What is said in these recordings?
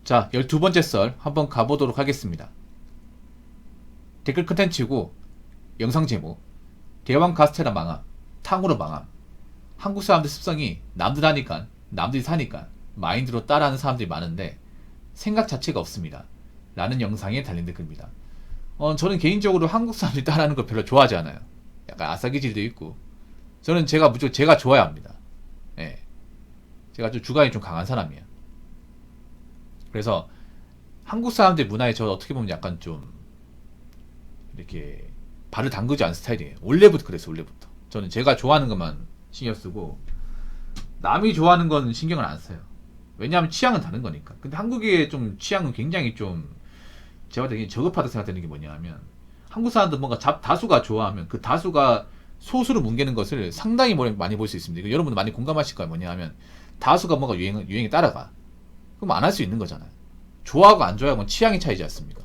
자, 12번째 썰 한번 가보도록 하겠습니다. 댓글 컨텐츠고 영상 제목 대왕 카스테라 망함, 탕후루 망함. 한국 사람들 습성이 남들 하니까 남들이 사니까 마인드로 따라하는 사람들이 많은데 생각 자체가 없습니다 라는 영상에 달린 댓글입니다. 저는 개인적으로 한국 사람들이 따라하는 걸 별로 좋아하지 않아요. 약간 아싸기질도 있고 저는 무조건 제가 좋아야 합니다. 예. 제가 좀 주관이 좀 강한 사람이에요. 그래서 한국 사람들 문화에 저 어떻게 보면 약간 좀 이렇게 발을 담그지 않은 스타일이에요. 원래부터 그랬어요. 원래부터 저는 제가 좋아하는 것만 신경 쓰고 남이 좋아하는 건 신경을 안 써요. 왜냐하면 취향은 다른 거니까. 근데 한국의 좀 취향은 굉장히 좀 제가 되게 저급하다 생각되는 게 뭐냐면 한국 사람들 뭔가 다수가 좋아하면 그 다수가 소수로 뭉개는 것을 상당히 많이 볼 수 있습니다. 이거 여러분들 많이 공감하실 거예요. 뭐냐면 다수가 뭔가 유행에 따라가. 그럼 안 할 수 있는 거잖아요. 좋아하고 안 좋아하고 취향의 차이지 않습니까?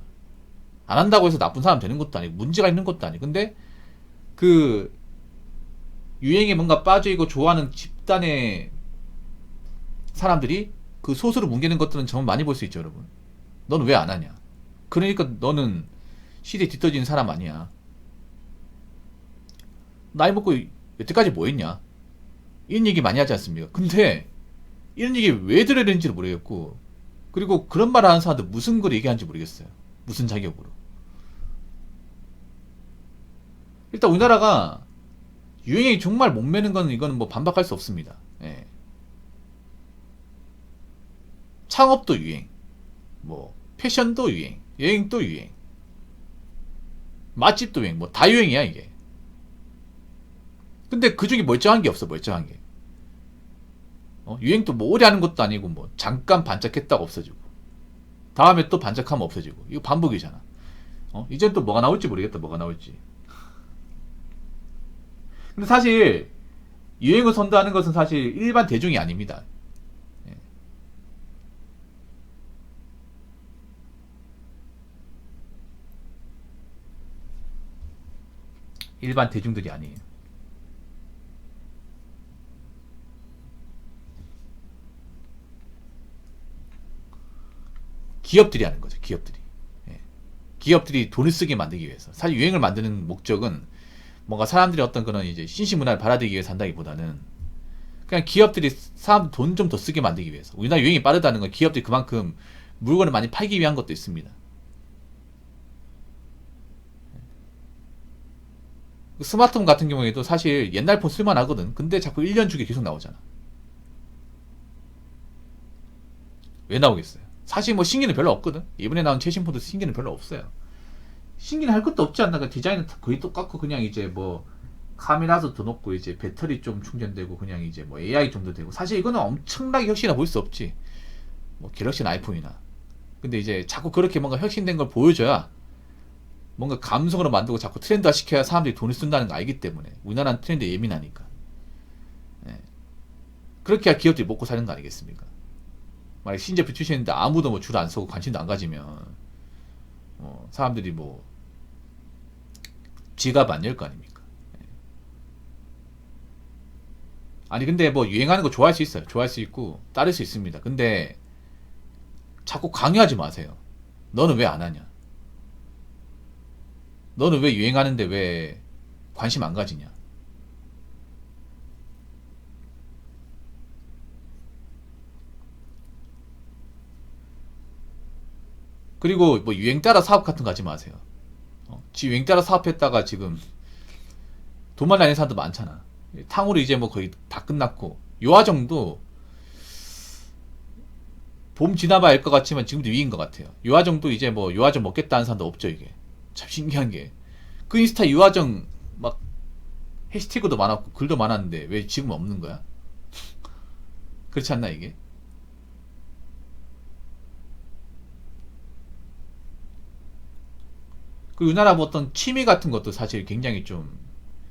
안 한다고 해서 나쁜 사람 되는 것도 아니고 문제가 있는 것도 아니고. 근데 그 유행에 뭔가 빠져있고 좋아하는 집단의 사람들이 그 소수로 뭉개는 것들은 정말 많이 볼 수 있죠. 여러분, 너는 왜 안 하냐? 그러니까 너는 시대에 뒤떨어지는 사람 아니야. 나이 먹고 여태까지 뭐 했냐? 이런 얘기 많이 하지 않습니까? 근데 이런 얘기 왜 들어야 되는지를 모르겠고, 그리고 그런 말을 하는 사람들 무슨 걸 얘기하는지 모르겠어요. 무슨 자격으로. 일단 우리나라가 유행에 정말 못 매는 건 이거는 뭐 반박할 수 없습니다. 예. 창업도 유행, 뭐 패션도 유행, 여행도 유행, 맛집도 유행, 뭐 다 유행이야 이게. 근데 그 중에 멀쩡한 게 없어. 멀쩡한 게. 유행도 뭐 오래 하는 것도 아니고 뭐 잠깐 반짝했다가 없어지고 다음에 또 반짝하면 없어지고. 이거 반복이잖아. 이젠 또 뭐가 나올지 모르겠다. 뭐가 나올지. 근데 사실 유행을 선도하는 것은 사실 일반 대중이 아닙니다. 예. 일반 대중들이 아니에요. 기업들이 하는 거죠. 기업들이. 예. 기업들이 돈을 쓰게 만들기 위해서. 사실 유행을 만드는 목적은 뭔가 사람들이 어떤 그런 이제 신시 문화를 받아들이기 위해서 한다기보다는 그냥 기업들이 사람 돈 좀 더 쓰게 만들기 위해서. 우리나라 유행이 빠르다는 건 기업들이 그만큼 물건을 많이 팔기 위한 것도 있습니다. 스마트폰 같은 경우에도 사실 옛날 폰 쓸만하거든. 근데 자꾸 1년 주기 계속 나오잖아. 왜 나오겠어요? 사실 뭐 신기는 별로 없거든. 이번에 나온 최신 폰도 신기는 별로 없어요. 신기는 할 것도 없지 않나. 디자인은 거의 똑같고 그냥 이제 뭐 카메라도 더 높고 이제 배터리 좀 충전되고 그냥 이제 뭐 AI 정도 되고. 사실 이거는 엄청나게 혁신이라 볼 수 없지. 뭐 갤럭시나 아이폰이나. 근데 이제 자꾸 그렇게 뭔가 혁신된 걸 보여줘야 뭔가 감성으로 만들고 자꾸 트렌드화 시켜야 사람들이 돈을 쓴다는 거 알기 때문에. 우리나라는 트렌드에 예민하니까. 예. 그렇게 해야 기업들이 먹고 사는 거 아니겠습니까? 만약 신제품 출시했는데 아무도 뭐 줄 안 서고 관심도 안 가지면 사람들이 뭐 지갑 안 열 거 아닙니까? 예. 아니 근데 뭐 유행하는 거 좋아할 수 있어요. 좋아할 수 있고 따를 수 있습니다. 근데 자꾸 강요하지 마세요. 너는 왜 안 하냐? 너는 왜 유행하는데 왜 관심 안 가지냐? 그리고 뭐 유행 따라 사업 같은 거 하지 마세요. 지 유행 따라 사업했다가 지금 돈만 날리는 사람도 많잖아. 탕후루 이제 뭐 거의 다 끝났고 요아정도 봄 지나봐야 알 것 같지만 지금도 위인 것 같아요. 요아정도 이제 뭐 요아정 먹겠다는 사람도 없죠. 이게 참 신기한 게 그 인스타 요아정 막 해시태그도 많았고 글도 많았는데 왜 지금 없는 거야? 그렇지 않나 이게? 그 우리나라 뭐 어떤 취미 같은 것도 사실 굉장히 좀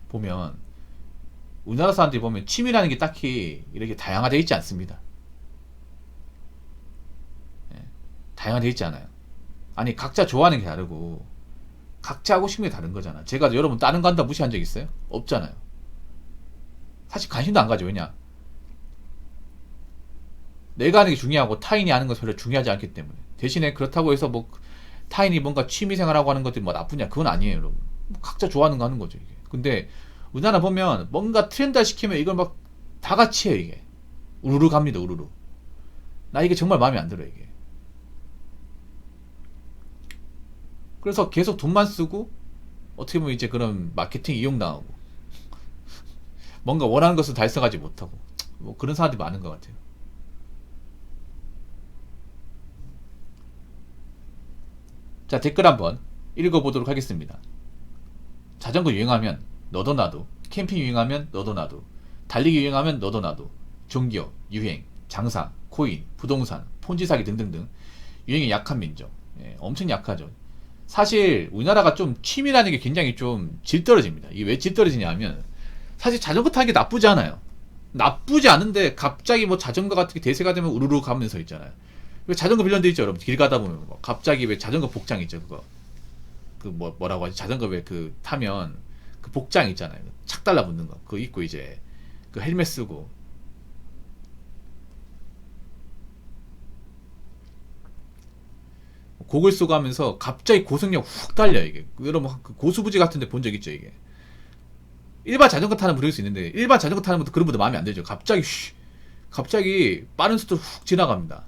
보면 우리나라 사람들이 보면 취미라는 게 딱히 이렇게 다양화되어 있지 않습니다. 예, 다양화되어 있지 않아요. 아니 각자 좋아하는 게 다르고 각자 하고 싶은 게 다른 거잖아. 제가 여러분 다른 거 한다 무시한 적 있어요? 없잖아요. 사실 관심도 안 가죠. 왜냐? 내가 하는 게 중요하고 타인이 하는 건 별로 중요하지 않기 때문에. 대신에 그렇다고 해서 뭐 타인이 뭔가 취미생활하고 하는 것들이 뭐 나쁘냐, 그건 아니에요, 여러분. 뭐 각자 좋아하는 거 하는 거죠, 이게. 근데 우리나라 보면 뭔가 트렌드 시키면 이걸 막 다 같이 해, 이게. 우르르 갑니다, 우르르. 나 이게 정말 마음에 안 들어, 이게. 그래서 계속 돈만 쓰고 어떻게 보면 이제 그런 마케팅 이용당하고 뭔가 원하는 것을 달성하지 못하고 뭐 그런 사람들이 많은 것 같아요. 자, 댓글 한번 읽어보도록 하겠습니다. 자전거 유행하면 너도 나도, 캠핑 유행하면 너도 나도, 달리기 유행하면 너도 나도, 종교, 유행, 장사, 코인, 부동산, 폰지 사기 등등등 유행에 약한 민족. 예, 엄청 약하죠. 사실 우리나라가 좀 취미라는 게 굉장히 좀 질 떨어집니다. 이게 왜 질 떨어지냐 하면 사실 자전거 타는 게 나쁘지 않아요. 나쁘지 않은데 갑자기 뭐 자전거 같은 게 대세가 되면 우르르 가면서 있잖아요. 왜 자전거 빌런데 있죠, 여러분. 길 가다 보면 뭐 갑자기 왜 자전거 복장 있죠, 그거. 그 뭐라고 하지? 자전거 왜 그 타면 그 복장 있잖아요. 착 달라붙는 거. 그거 입고 이제 그 헬멧 쓰고 곡을 쓰고 하면서 갑자기 고속력 훅 달려, 이게. 여러분 그 고수부지 같은 데 본 적 있죠, 이게. 일반 자전거 타는 분일 수 있는데 일반 자전거 타는 분도 그런 분도 마음에 안 들죠. 갑자기 빠른 속도로 훅 지나갑니다.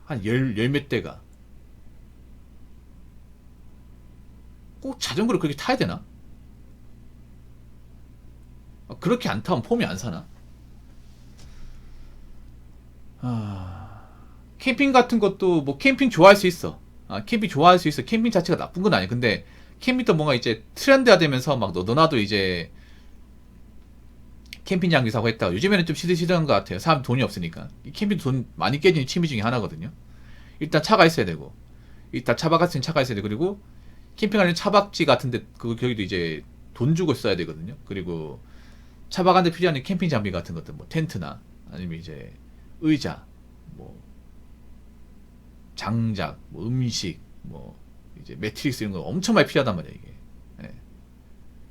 한 열 몇 대가. 꼭 자전거를 그렇게 타야 되나? 그렇게 안 타면 폼이 안 사나? 캠핑 같은 것도 뭐 캠핑 좋아할 수 있어. 캠핑 좋아할 수 있어. 캠핑 자체가 나쁜 건 아니야. 근데 캠핑도 뭔가 이제 트렌드화 되면서 막 너도나도 이제 캠핑 장비 사고 했다. 요즘에는 좀 시들시들한 것 같아요. 사람 돈이 없으니까. 이 캠핑도 돈 많이 깨지는 취미 중에 하나거든요. 일단 차가 있어야 되고, 일단 차박 같은 차가 있어야 돼. 그리고 캠핑하는 차박지 같은데 거기도 이제 돈 주고 써야 되거든요. 그리고 차박하는데 필요한 캠핑 장비 같은 것들, 뭐 텐트나 아니면 이제 의자, 뭐 장작, 뭐 음식, 뭐 이제 매트릭스 이런 거 엄청 많이 필요하단 말이야, 이게. 예.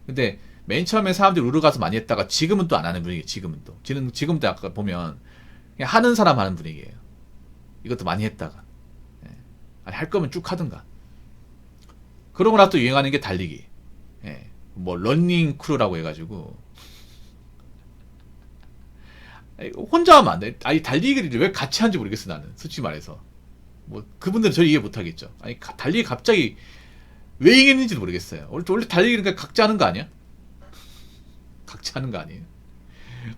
근데 맨 처음에 사람들이 우르 가서 많이 했다가 지금은 또 안 하는 분위기예요. 지금도 아까 보면 그냥 하는 사람 하는 분위기예요. 이것도 많이 했다가. 예. 아니, 할 거면 쭉 하든가. 그러고 나서 또 유행하는 게 달리기. 예. 뭐 런닝 크루라고 해가지고 혼자 하면 안 돼. 아니, 달리기를 왜 같이 하는지 모르겠어, 나는. 솔직히 말해서. 뭐 그분들은 저를 이해 못하겠죠. 아니, 달리기 갑자기 왜 이겼는지도 모르겠어요. 원래 달리기는 그냥 각자 하는 거 아니야? 각자 하는 거 아니에요?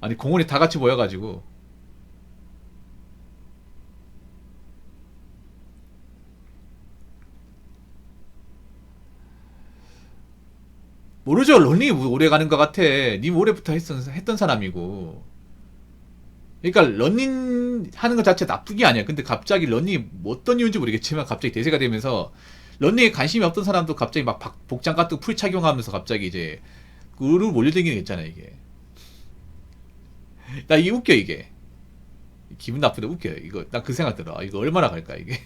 아니, 공원에 다 같이 모여가지고 모르죠. 런닝이 오래 가는 것 같아. 님 올해부터 했던 사람이고. 그러니까 러닝 하는 것 자체 나쁜 게 아니야. 근데 갑자기 러닝이 뭐 어떤 이유인지 모르겠지만 갑자기 대세가 되면서 러닝에 관심이 없던 사람도 갑자기 막 복장 같은 거 풀 착용하면서 갑자기 이제 으르 몰려다니는 게 있잖아, 이게. 나 이게 웃겨, 이게. 기분 나쁘다, 웃겨요. 이거 나 그 생각 들어. 이거 얼마나 갈까, 이게.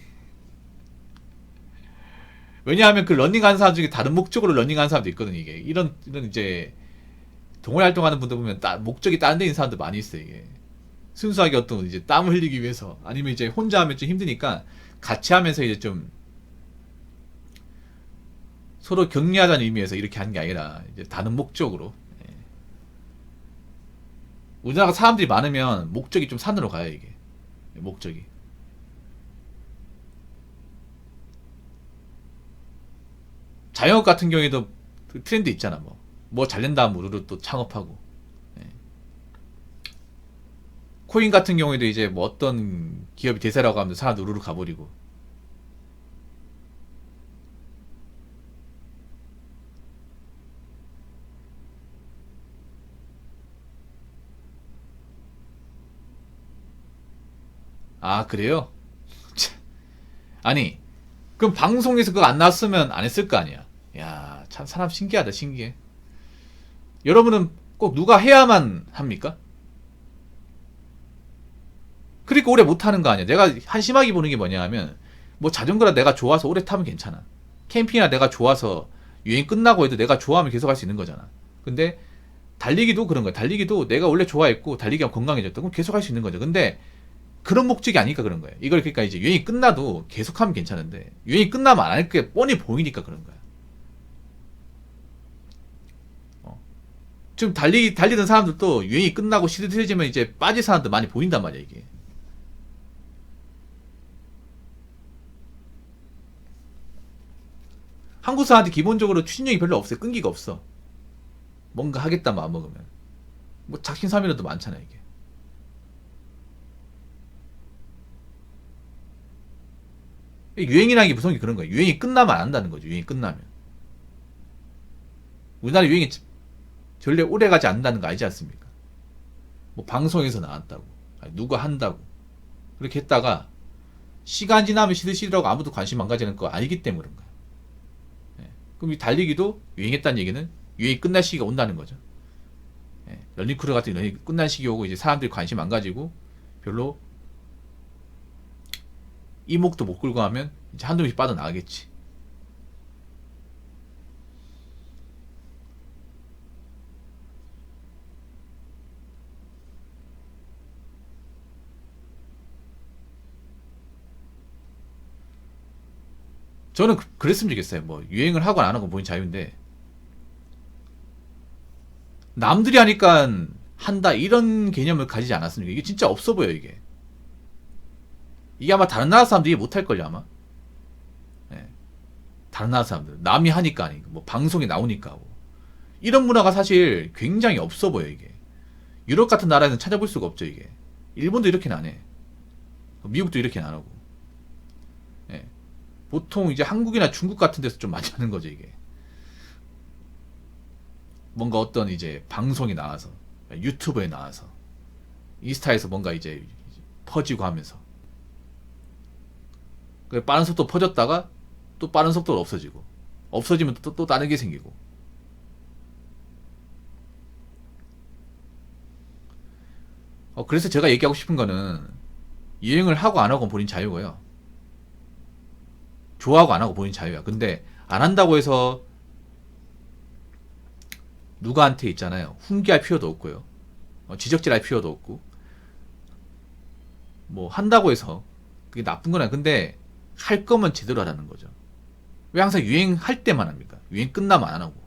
왜냐하면 그 러닝하는 사람 중에 다른 목적으로 러닝하는 사람도 있거든, 이게. 이런 이제 동호회 활동하는 분들 보면 목적이 다른 데 있는 사람들 많이 있어, 이게. 순수하게 어떤 이제 땀을 흘리기 위해서, 아니면 이제 혼자 하면 좀 힘드니까 같이 하면서 이제 좀 서로 격려하자는 의미에서 이렇게 하는 게 아니라 이제 다른 목적으로. 예. 우리나라가 사람들이 많으면 목적이 좀 산으로 가요, 이게. 목적이. 자영업 같은 경우에도 그 트렌드 있잖아. 뭐 잘된다 하면 우르르 또 창업하고. 예. 코인 같은 경우에도 이제 뭐 어떤 기업이 대세라고 하면 사람들 우르르 가버리고. 아, 그래요? 참. 아니, 그럼 방송에서 그거 안 나왔으면 안 했을 거 아니야. 야, 참 사람 신기하다, 신기해. 여러분은 꼭 누가 해야만 합니까? 그러니까 오래 못 하는 거 아니야. 내가 한심하게 보는 게 뭐냐 하면, 뭐 자전거라 내가 좋아서 오래 타면 괜찮아. 캠핑이나 내가 좋아서 유행 끝나고 해도 내가 좋아하면 계속 할 수 있는 거잖아. 근데 달리기도 그런 거야. 달리기도 내가 원래 좋아했고 달리기가 건강해졌다. 그럼 계속 할 수 있는 거죠. 근데 그런 목적이 아니니까 그런 거예요. 이걸 그러니까 이제 유행이 끝나도 계속하면 괜찮은데 유행이 끝나면 안 할 게 뻔히 보이니까 그런 거야. 지금 달리던 사람들도 유행이 끝나고 시들해지면 이제 빠질 사람들 많이 보인단 말이야, 이게. 한국 사람한테 기본적으로 추진력이 별로 없어요. 끈기가 없어. 뭔가 하겠다 마음 먹으면. 뭐 작심삼일도 많잖아, 이게. 유행이라는 게 무서운 게 그런 거야. 유행이 끝나면 안 한다는 거죠. 유행이 끝나면. 우리나라 유행이 전례 오래 가지 않는다는 거 알지 않습니까? 뭐 방송에서 나왔다고. 아니, 누가 한다고. 그렇게 했다가 시간 지나면 시들시들하고 아무도 관심 안 가지는 거 알기 때문에 그런 거야. 예. 그럼 이 달리기도 유행했다는 얘기는 유행이 끝날 시기가 온다는 거죠. 예. 러닝크루 같은 유행이 끝날 시기 오고 이제 사람들이 관심 안 가지고 별로 이목도 못 끌고 하면 이제 한두 명씩 빠져나가겠지. 저는 그랬으면 좋겠어요. 뭐 유행을 하고 안 하고 본인 자유인데 남들이 하니까 한다 이런 개념을 가지지 않았습니까? 이게 진짜 없어 보여 이게. 이게 아마 다른 나라 사람들이 못할걸요 아마. 예. 다른 나라 사람들 남이 하니까 아니고 뭐 방송에 나오니까 하고 이런 문화가 사실 굉장히 없어 보여 이게. 유럽 같은 나라에는 찾아볼 수가 없죠 이게. 일본도 이렇게는 안 해. 미국도 이렇게는 안 하고. 예. 보통 이제 한국이나 중국 같은 데서 좀 많이 하는 거죠 이게. 뭔가 어떤 이제 방송에 나와서 유튜브에 나와서 인스타에서 뭔가 이제 퍼지고 하면서 빠른 속도 퍼졌다가 또 빠른 속도로 없어지고 없어지면 또 다른 게 생기고. 그래서 제가 얘기하고 싶은 거는 유행을 하고 안 하고 본인 자유고요. 좋아하고 안 하고 본인 자유야. 근데 안 한다고 해서 누구한테 있잖아요. 훈계할 필요도 없고요. 지적질할 필요도 없고. 뭐 한다고 해서 그게 나쁜 건 아니야. 근데 할 거면 제대로 하라는 거죠. 왜 항상 유행할 때만 합니까? 유행 끝나면 안 하고.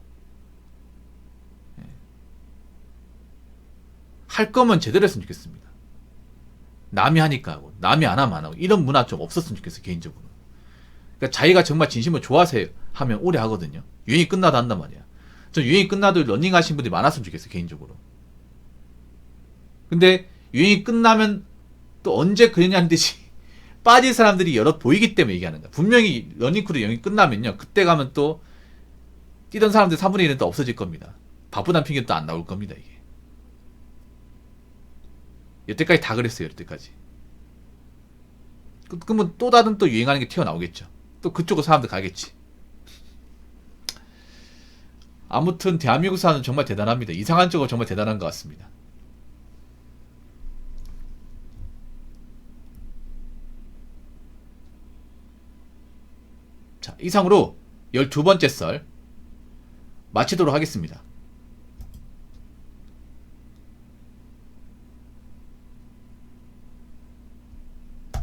예. 할 거면 제대로 했으면 좋겠습니다. 남이 하니까 하고 남이 안 하면 안 하고 이런 문화 좀 없었으면 좋겠어요. 개인적으로. 그러니까 자기가 정말 진심으로 좋아서 하면 오래 하거든요. 유행이 끝나도 한단 말이야. 전 유행이 끝나도 러닝 하신 분들이 많았으면 좋겠어요. 개인적으로. 근데 유행이 끝나면 또 언제 그러냐는 듯이 빠진 사람들이 여럿 보이기 때문에 얘기하는 거야. 분명히 러닝크루 영이 끝나면요. 그때 가면 또 뛰던 사람들 3분의 1은 또 없어질 겁니다. 바쁘다는 핑계는 또 안 나올 겁니다. 이게. 여태까지 다 그랬어요. 여태까지. 그러면 또 다른 또 유행하는 게 튀어나오겠죠. 또 그쪽으로 사람들 가겠지. 아무튼 대한민국 사람은 정말 대단합니다. 이상한 쪽으로 정말 대단한 것 같습니다. 자, 이상으로 12번째 썰 마치도록 하겠습니다.